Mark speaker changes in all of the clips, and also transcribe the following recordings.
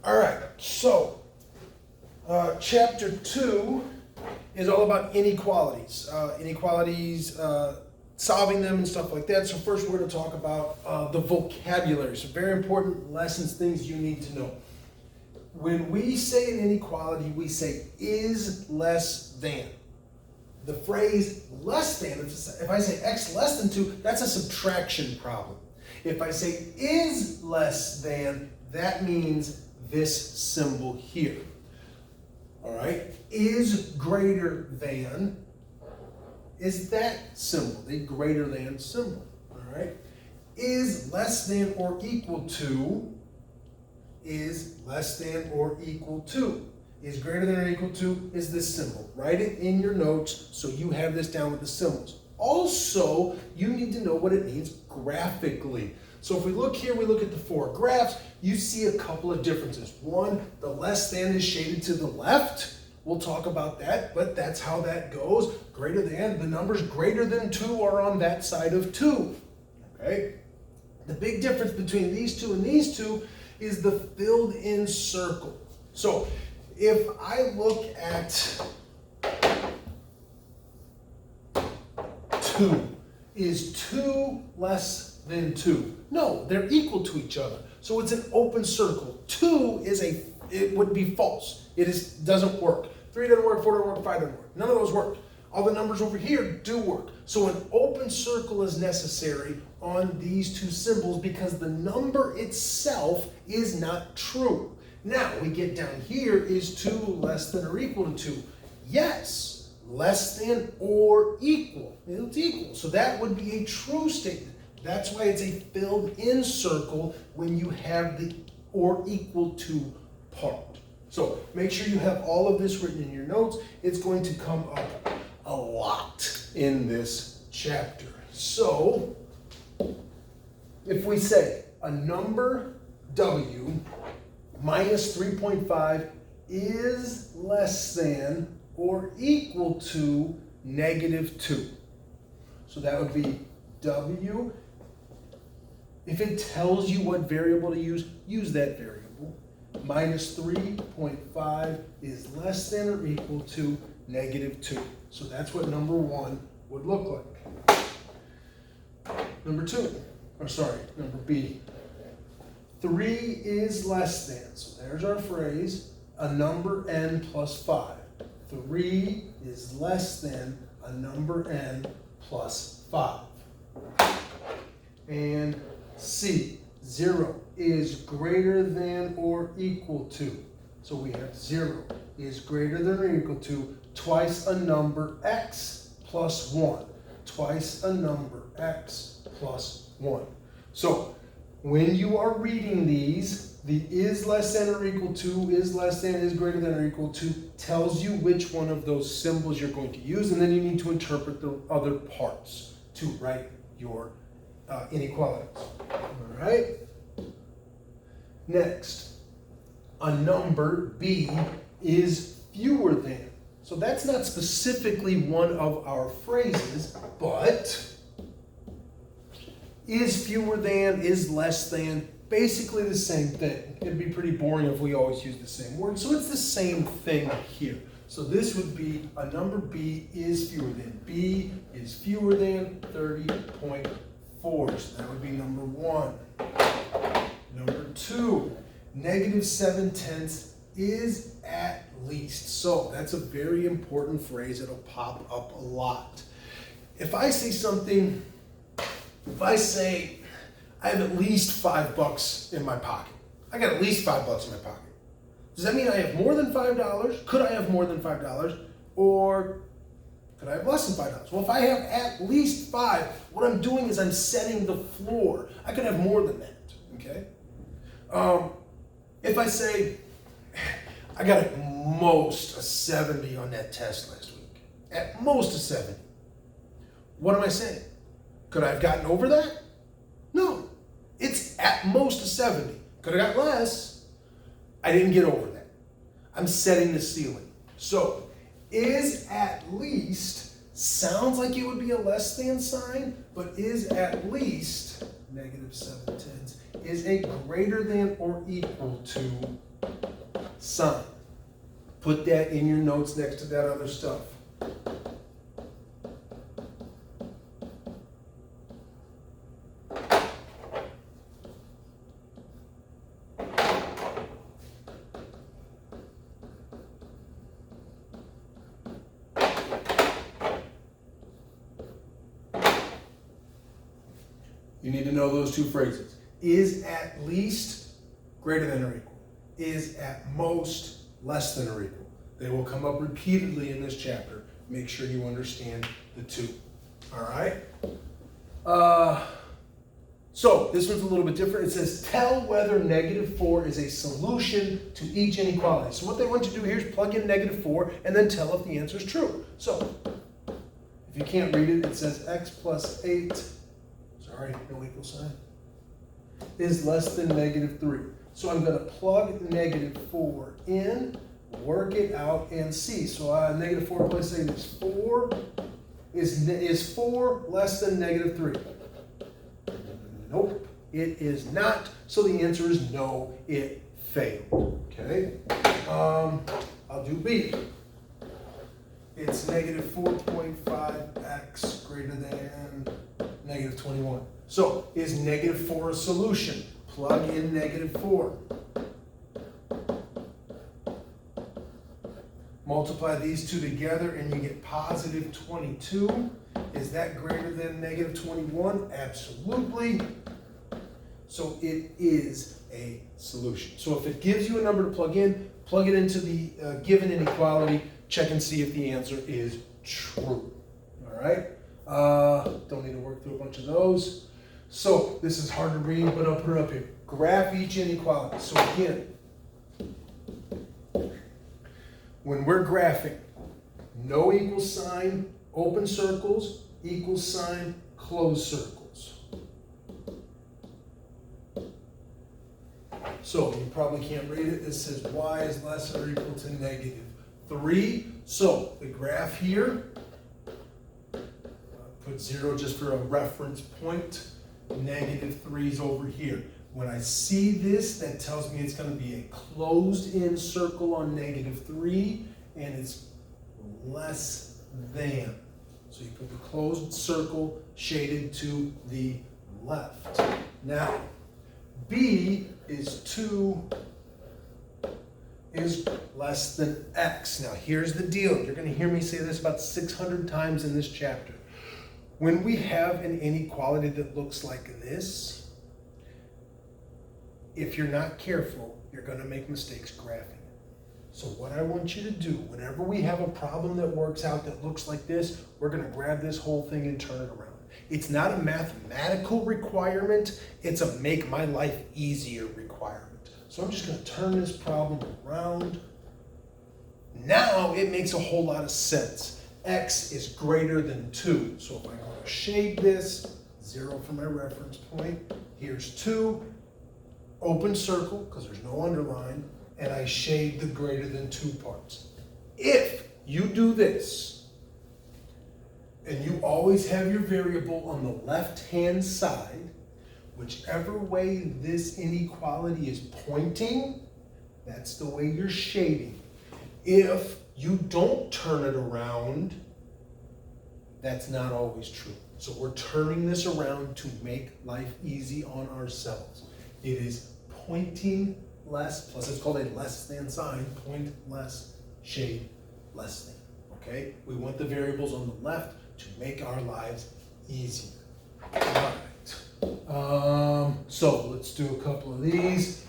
Speaker 1: All right, so chapter 2 is all about inequalities. Solving them and stuff like that. So first we're going to talk about the vocabulary. So very important lessons, things you need to know. When we say an inequality, we say is less than. The phrase less than, if I say x less than 2, that's a subtraction problem. If I say is less than, that means this symbol here. All right? Is greater than is that symbol, the greater than symbol. All right? Is less than or equal to is less than or equal to. Is greater than or equal to is this symbol. Write it in your notes so you have this down with the symbols. Also, you need to know what it means graphically. So if we look here, we look at the 4 graphs, you see a couple of differences. One, the less than is shaded to the left. We'll talk about that, but that's how that goes. Greater than, the numbers greater than 2 are on that side of 2. Okay? The big difference between these two and these two is the filled in circle. So if I look at 2, is 2 less than 2? No, they're equal to each other. So it's an open circle. 2 it would be false. It doesn't work. 3 doesn't work, 4 doesn't work, 5 doesn't work. None of those work. All the numbers over here do work. So an open circle is necessary on these two symbols because the number itself is not true. Now we get down here, is 2 less than or equal to 2? Yes, less than or equal. It's equal. So that would be a true statement. That's why it's a filled in circle when you have the or equal to part. So make sure you have all of this written in your notes. It's going to come up a lot in this chapter. So if we say a number W minus 3.5 is less than or equal to negative 2. So that would be W. If it tells you what variable to use that variable. Minus 3.5 is less than or equal to negative 2. So that's what number 1 would look like. Number B. 3 is less than. So there's our phrase, a number n plus 5. 3 is less than a number n plus 5. And C. 0 is greater than or equal to. So we have 0 is greater than or equal to twice a number x plus 1. Twice a number x plus 1. So when you are reading these, the is less than or equal to, is less than, is greater than or equal to tells you which one of those symbols you're going to use, and then you need to interpret the other parts to write your inequalities. All right? Next, a number B is fewer than. So that's not specifically one of our phrases, but is fewer than, is less than, basically the same thing. It'd be pretty boring if we always use the same word. So it's the same thing here. So this would be a number B is fewer than. B is fewer than 30.4. So that would be number 1. Number 2, negative 7/10 is at least. So that's a very important phrase. It'll pop up a lot. If I say something, if I say I have at least $5 in my pocket, I got at least $5 in my pocket. Does that mean I have more than $5? Could I have more than $5? Or could I have less than $5? Well, if I have at least 5, what I'm doing is I'm setting the floor. I could have more than that, okay? If I say, I got at most a 70 on that test last week, at most a 70, what am I saying? Could I have gotten over that? No, it's at most a 70. Could have got less. I didn't get over that. I'm setting the ceiling. So, is at least sounds like it would be a less than sign, but is at least negative 7/10 is a greater than or equal to sign. Put that in your notes next to that other stuff. You need to know those two phrases. Is at least greater than or equal. Is at most less than or equal. They will come up repeatedly in this chapter. Make sure you understand the two. All right? So this one's a little bit different. It says, tell whether -4 is a solution to each inequality. So what they want you to do here is plug in -4 and then tell if the answer is true. So if you can't read it, it says x plus 8, sorry, no equal sign, is less than -3. So I'm going to plug -4 in, work it out, and see. So -4 plus 8 is 4. Is 4 less than -3? Nope, it is not. So the answer is no, it failed. Okay? I'll do B. It's -4.5x greater than -21. So is -4 a solution? Plug in -4. Multiply these two together and you get positive 22. Is that greater than -21? Absolutely. So it is a solution. So if it gives you a number to plug it into the given inequality, check and see if the answer is true. All right? Don't need to work through a bunch of those. So this is hard to read, but I'll put it up here. Graph each inequality. So again, when we're graphing, no equal sign, open circles, equal sign, closed circles. So you probably can't read it. It says y is less or equal to -3. So the graph here, put 0 just for a reference point. -3 is over here. When I see this, that tells me it's going to be a closed-in circle on -3, and it's less than. So you put the closed circle shaded to the left. Now, B is 2 is less than x. Now, here's the deal. You're going to hear me say this about 600 times in this chapter. When we have an inequality that looks like this, if you're not careful, you're going to make mistakes graphing it. So what I want you to do, whenever we have a problem that works out that looks like this, we're going to grab this whole thing and turn it around. It's not a mathematical requirement, it's a make my life easier requirement. So I'm just going to turn this problem around. Now it makes a whole lot of sense. X is greater than 2. So if I go to shade this, 0 for my reference point, here's 2. Open circle, because there's no underline, and I shade the greater than 2 parts. If you do this, and you always have your variable on the left-hand side, whichever way this inequality is pointing, that's the way you're shading. If you don't turn it around, that's not always true. So we're turning this around to make life easy on ourselves. It is pointing less, plus it's called a less than sign, point less, shade less than, okay? We want the variables on the left to make our lives easier. All right. So let's do a couple of these.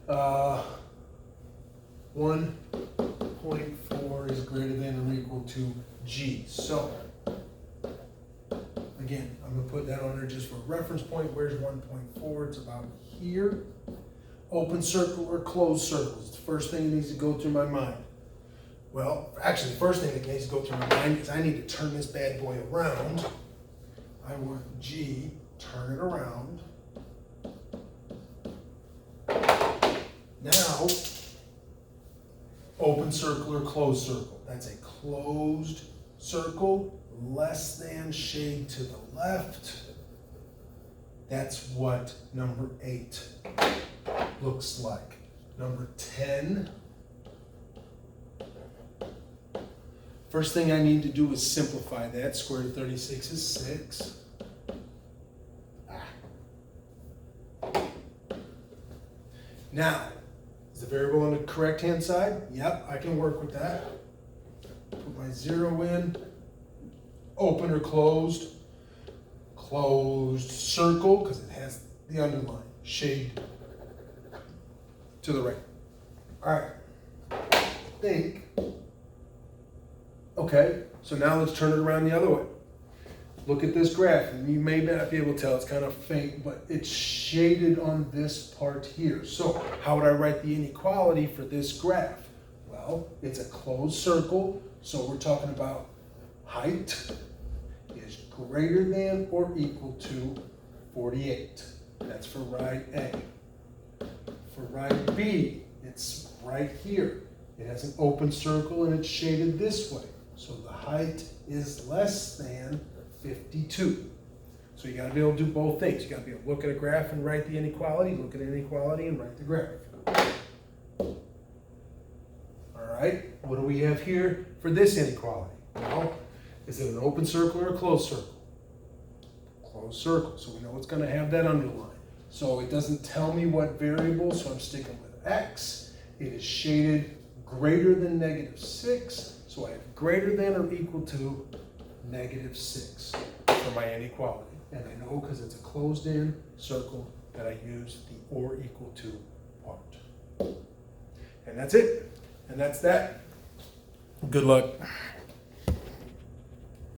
Speaker 1: 1.4 is greater than or equal to G. So again, I'm going to put that on there just for a reference point. Where's 1.4? It's about here. Open circle or closed circles? It's the first thing that needs to go through my mind. Well, actually, the first thing that needs to go through my mind is I need to turn this bad boy around. I want G, turn it around. Now, open circle or closed circle? That's a closed circle, less than, shade to the left. That's what number 8 looks like. Number 10 First thing I need to do is simplify that. Square root of 36 is 6. Now, is the variable on the correct hand side? Yep, I can work with that. Put my 0 in. Open or closed? Closed circle, because it has the underline. Shade to the right. All right. Think. Okay, so now let's turn it around the other way. Look at this graph, and you may not be able to tell, it's kind of faint, but it's shaded on this part here. So how would I write the inequality for this graph? Well, it's a closed circle, so we're talking about height is greater than or equal to 48. That's for ride A. For ride B, it's right here. It has an open circle and it's shaded this way. So the height is less than 52. So you got to be able to do both things. You got to be able to look at a graph and write the inequality, look at an inequality and write the graph. All right, what do we have here for this inequality? Well, is it an open circle or a closed circle? Closed circle, so we know it's going to have that underline. So it doesn't tell me what variable, so I'm sticking with x. It is shaded greater than -6, so I have greater than or equal to -6 for my inequality. And I know because it's a closed-in circle that I use the or equal to part. And that's it. And that's that. Good luck.